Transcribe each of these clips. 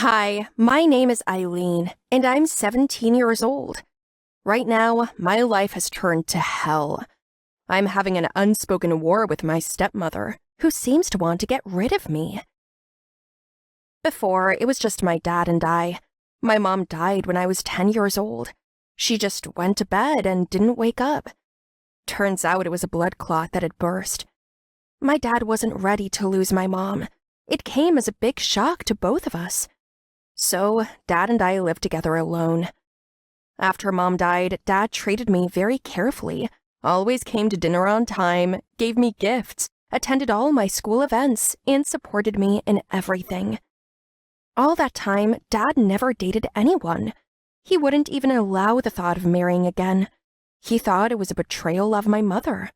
Hi, my name is Eileen, and I'm 17 years old. Right now, my life has turned to hell. I'm having an unspoken war with my stepmother, who seems to want to get rid of me. Before, it was just my dad and I. My mom died when I was 10 years old. She just went to bed and didn't wake up. Turns out it was a blood clot that had burst. My dad wasn't ready to lose my mom. It came as a big shock to both of us. So, Dad and I lived together alone. After Mom died, Dad treated me very carefully, always came to dinner on time, gave me gifts, attended all my school events, and supported me in everything. All that time, Dad never dated anyone. He wouldn't even allow the thought of marrying again. He thought it was a betrayal of my mother.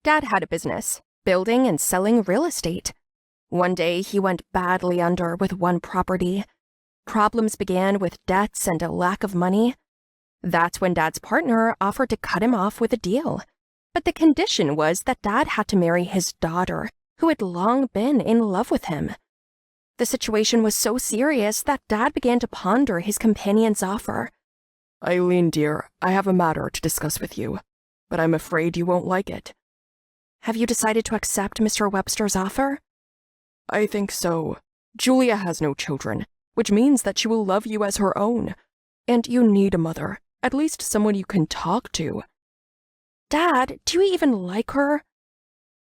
Dad had a business, building and selling real estate. One day, he went badly under with one property. Problems began with debts and a lack of money. That's when Dad's partner offered to cut him off with a deal. But the condition was that Dad had to marry his daughter, who had long been in love with him. The situation was so serious that Dad began to ponder his companion's offer. Eileen, dear, I have a matter to discuss with you, but I'm afraid you won't like it. Have you decided to accept Mr. Webster's offer? I think so. Julia has no children, which means that she will love you as her own. And you need a mother, at least someone you can talk to. Dad, do you even like her?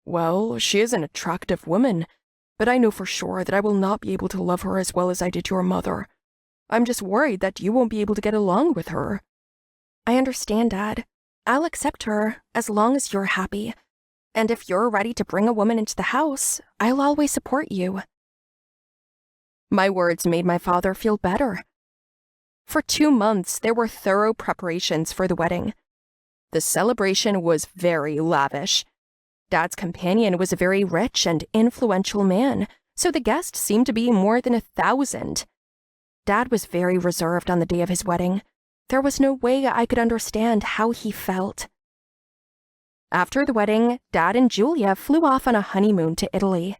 Well, she is an attractive woman, but I know for sure that I will not be able to love her as well as I did your mother. I'm just worried that you won't be able to get along with her. I understand, Dad. I'll accept her as long as you're happy. And if you're ready to bring a woman into the house, I'll always support you. My words made my father feel better. For 2 months, there were thorough preparations for the wedding. The celebration was very lavish. Dad's companion was a very rich and influential man, so the guests seemed to be more than 1,000. Dad was very reserved on the day of his wedding. There was no way I could understand how he felt. After the wedding, Dad and Julia flew off on a honeymoon to Italy.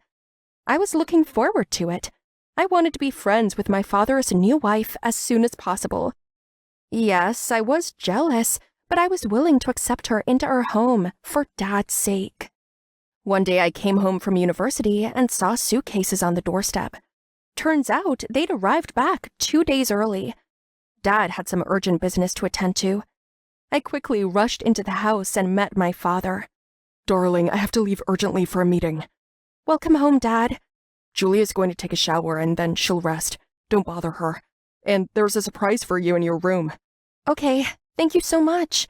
I was looking forward to it. I wanted to be friends with my father's new wife as soon as possible. Yes, I was jealous, but I was willing to accept her into our home for Dad's sake. One day I came home from university and saw suitcases on the doorstep. Turns out they'd arrived back 2 days early. Dad had some urgent business to attend to. I quickly rushed into the house and met my father. Darling, I have to leave urgently for a meeting. Welcome home, Dad. Julia's going to take a shower and then she'll rest. Don't bother her. And there's a surprise for you in your room. Okay, thank you so much.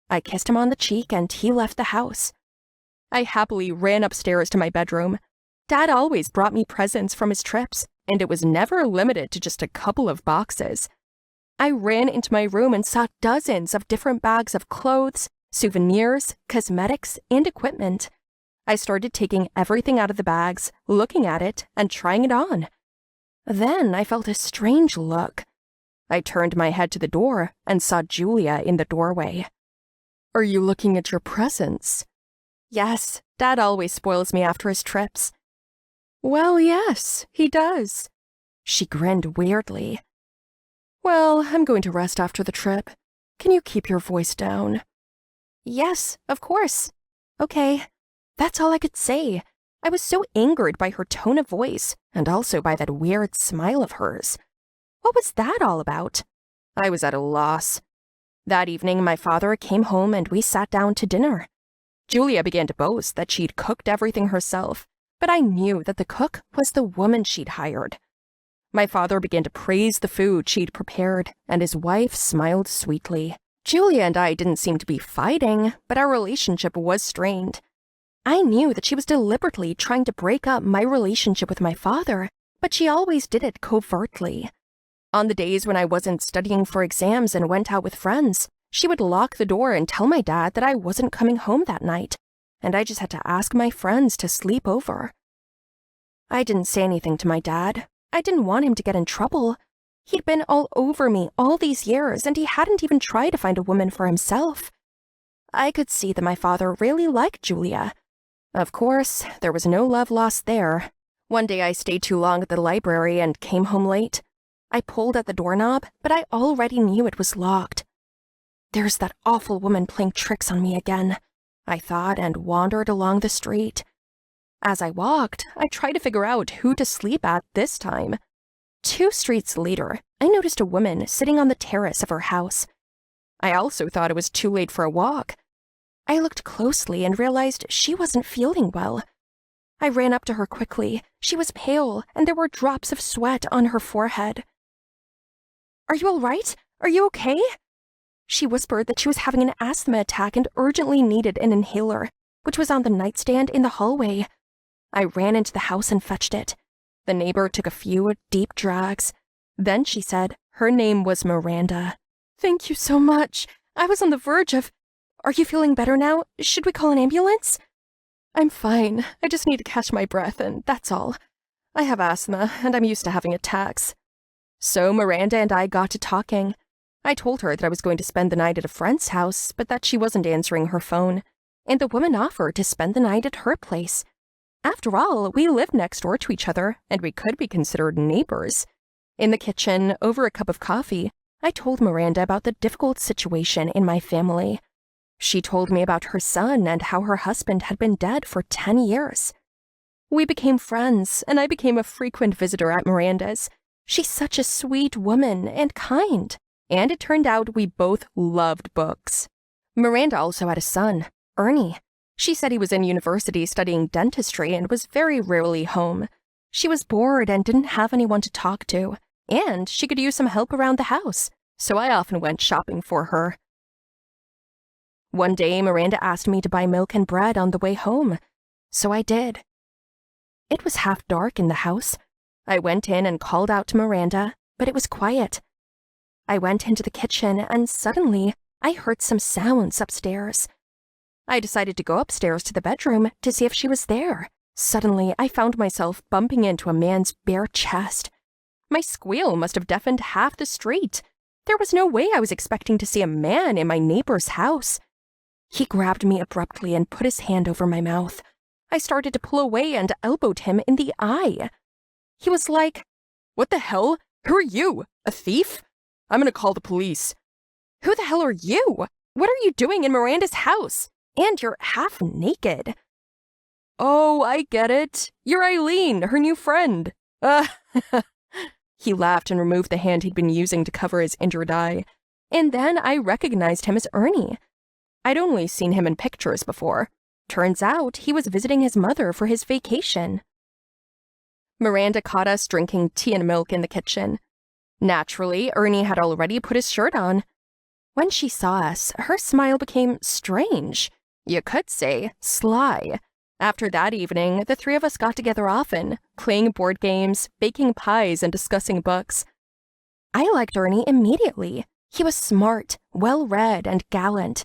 I kissed him on the cheek and he left the house. I happily ran upstairs to my bedroom. Dad always brought me presents from his trips, and it was never limited to just a couple of boxes. I ran into my room and saw dozens of different bags of clothes, souvenirs, cosmetics, and equipment. I started taking everything out of the bags, looking at it, and trying it on. Then I felt a strange look. I turned my head to the door and saw Julia in the doorway. Are you looking at your presents? Yes, Dad always spoils me after his trips. Well, yes, he does. She grinned weirdly. Well, I'm going to rest after the trip. Can you keep your voice down? Yes, of course. Okay. That's all I could say. I was so angered by her tone of voice, and also by that weird smile of hers. What was that all about? I was at a loss. That evening, my father came home and we sat down to dinner. Julia began to boast that she'd cooked everything herself, but I knew that the cook was the woman she'd hired. My father began to praise the food she'd prepared, and his wife smiled sweetly. Julia and I didn't seem to be fighting, but our relationship was strained. I knew that she was deliberately trying to break up my relationship with my father, but she always did it covertly. On the days when I wasn't studying for exams and went out with friends, she would lock the door and tell my dad that I wasn't coming home that night, and I just had to ask my friends to sleep over. I didn't say anything to my dad. I didn't want him to get in trouble. He'd been all over me all these years, and he hadn't even tried to find a woman for himself. I could see that my father really liked Julia. Of course, there was no love lost there. One day I stayed too long at the library and came home late. I pulled at the doorknob, but I already knew it was locked. There's that awful woman playing tricks on me again, I thought, and wandered along the street. As I walked, I tried to figure out who to sleep at this time. 2 streets later, I noticed a woman sitting on the terrace of her house. I also thought it was too late for a walk. I looked closely and realized she wasn't feeling well. I ran up to her quickly. She was pale, and there were drops of sweat on her forehead. "Are you all right? Are you okay?" She whispered that she was having an asthma attack and urgently needed an inhaler, which was on the nightstand in the hallway. I ran into the house and fetched it. The neighbor took a few deep drags. Then she said her name was Miranda. "Thank you so much. I was on the verge of... Are you feeling better now? Should we call an ambulance?" "I'm fine. I just need to catch my breath, and that's all. I have asthma, and I'm used to having attacks." So Miranda and I got to talking. I told her that I was going to spend the night at a friend's house, but that she wasn't answering her phone, and the woman offered to spend the night at her place. After all, we lived next door to each other, and we could be considered neighbors. In the kitchen, over a cup of coffee, I told Miranda about the difficult situation in my family. She told me about her son and how her husband had been dead for 10 years. We became friends, and I became a frequent visitor at Miranda's. She's such a sweet woman and kind. And it turned out we both loved books. Miranda also had a son, Ernie. She said he was in university studying dentistry and was very rarely home. She was bored and didn't have anyone to talk to, and she could use some help around the house, so I often went shopping for her. One day, Miranda asked me to buy milk and bread on the way home, so I did. It was half dark in the house. I went in and called out to Miranda, but it was quiet. I went into the kitchen, and suddenly, I heard some sounds upstairs. I decided to go upstairs to the bedroom to see if she was there. Suddenly, I found myself bumping into a man's bare chest. My squeal must have deafened half the street. There was no way I was expecting to see a man in my neighbor's house. He grabbed me abruptly and put his hand over my mouth. I started to pull away and elbowed him in the eye. He was like, "What the hell? Who are you? A thief? I'm gonna call the police." "Who the hell are you? What are you doing in Miranda's house? And you're half naked." "Oh, I get it. You're Eileen, her new friend." He laughed and removed the hand he'd been using to cover his injured eye. And then I recognized him as Ernie. I'd only seen him in pictures before. Turns out he was visiting his mother for his vacation. Miranda caught us drinking tea and milk in the kitchen. Naturally, Ernie had already put his shirt on. When she saw us, her smile became strange. You could say sly. After that evening, the 3 of us got together often, playing board games, baking pies, and discussing books. I liked Ernie immediately. He was smart, well-read, and gallant.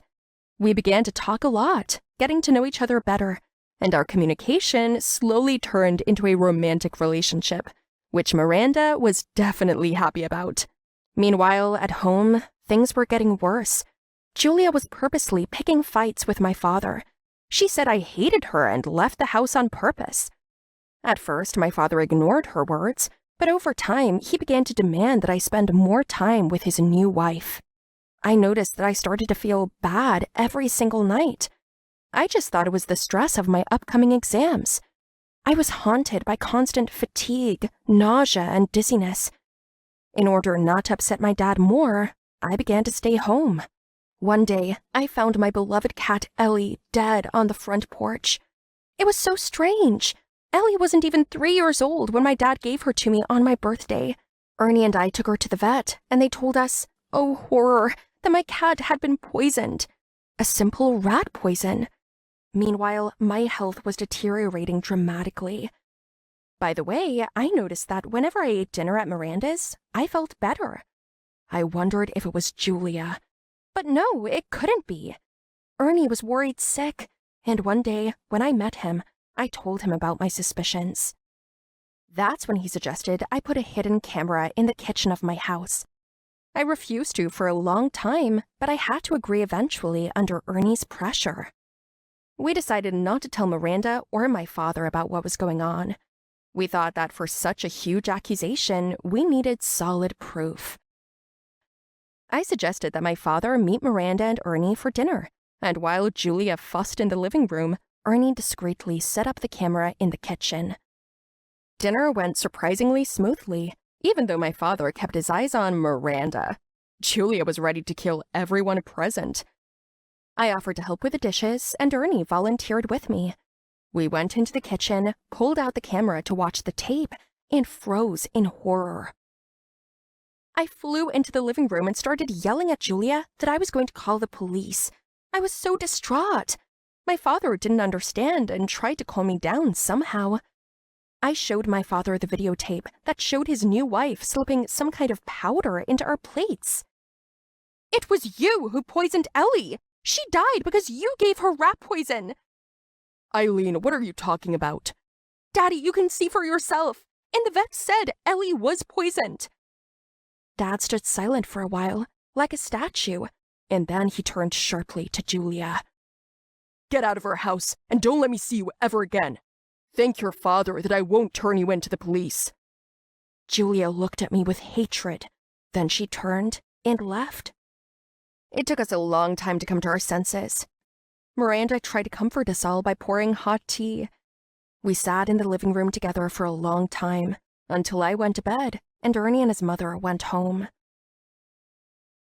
We began to talk a lot, getting to know each other better, and our communication slowly turned into a romantic relationship, which Miranda was definitely happy about. Meanwhile, at home, things were getting worse. Julia was purposely picking fights with my father. She said I hated her and left the house on purpose. At first, my father ignored her words, but over time, he began to demand that I spend more time with his new wife. I noticed that I started to feel bad every single night. I just thought it was the stress of my upcoming exams. I was haunted by constant fatigue, nausea, and dizziness. In order not to upset my dad more, I began to stay home. One day, I found my beloved cat Ellie dead on the front porch. It was so strange. Ellie wasn't even 3 years old when my dad gave her to me on my birthday. Ernie and I took her to the vet, and they told us, oh horror, that my cat had been poisoned. A simple rat poison. Meanwhile, my health was deteriorating dramatically. By the way, I noticed that whenever I ate dinner at Miranda's, I felt better. I wondered if it was Julia. But no, it couldn't be. Ernie was worried sick, and one day, when I met him, I told him about my suspicions. That's when he suggested I put a hidden camera in the kitchen of my house. I refused to for a long time, but I had to agree eventually under Ernie's pressure. We decided not to tell Miranda or my father about what was going on. We thought that for such a huge accusation, we needed solid proof. I suggested that my father meet Miranda and Ernie for dinner, and while Julia fussed in the living room, Ernie discreetly set up the camera in the kitchen. Dinner went surprisingly smoothly, even though my father kept his eyes on Miranda. Julia was ready to kill everyone present. I offered to help with the dishes, and Ernie volunteered with me. We went into the kitchen, pulled out the camera to watch the tape, and froze in horror. I flew into the living room and started yelling at Julia that I was going to call the police. I was so distraught. My father didn't understand and tried to calm me down somehow. I showed my father the videotape that showed his new wife slipping some kind of powder into our plates. "It was you who poisoned Ellie! She died because you gave her rat poison!" Eileen, what are you talking about? "Daddy, you can see for yourself. And the vet said Ellie was poisoned." Dad stood silent for a while, like a statue, and then he turned sharply to Julia. "Get out of our house, and don't let me see you ever again. Thank your father that I won't turn you in to the police." Julia looked at me with hatred. Then she turned and left. It took us a long time to come to our senses. Miranda tried to comfort us all by pouring hot tea. We sat in the living room together for a long time, until I went to bed and Ernie and his mother went home.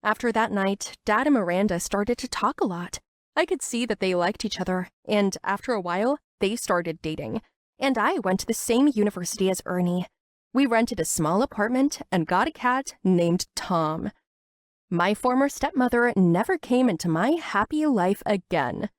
After that night, Dad and Miranda started to talk a lot. I could see that they liked each other, and after a while, they started dating. And I went to the same university as Ernie. We rented a small apartment and got a cat named Tom. My former stepmother never came into my happy life again.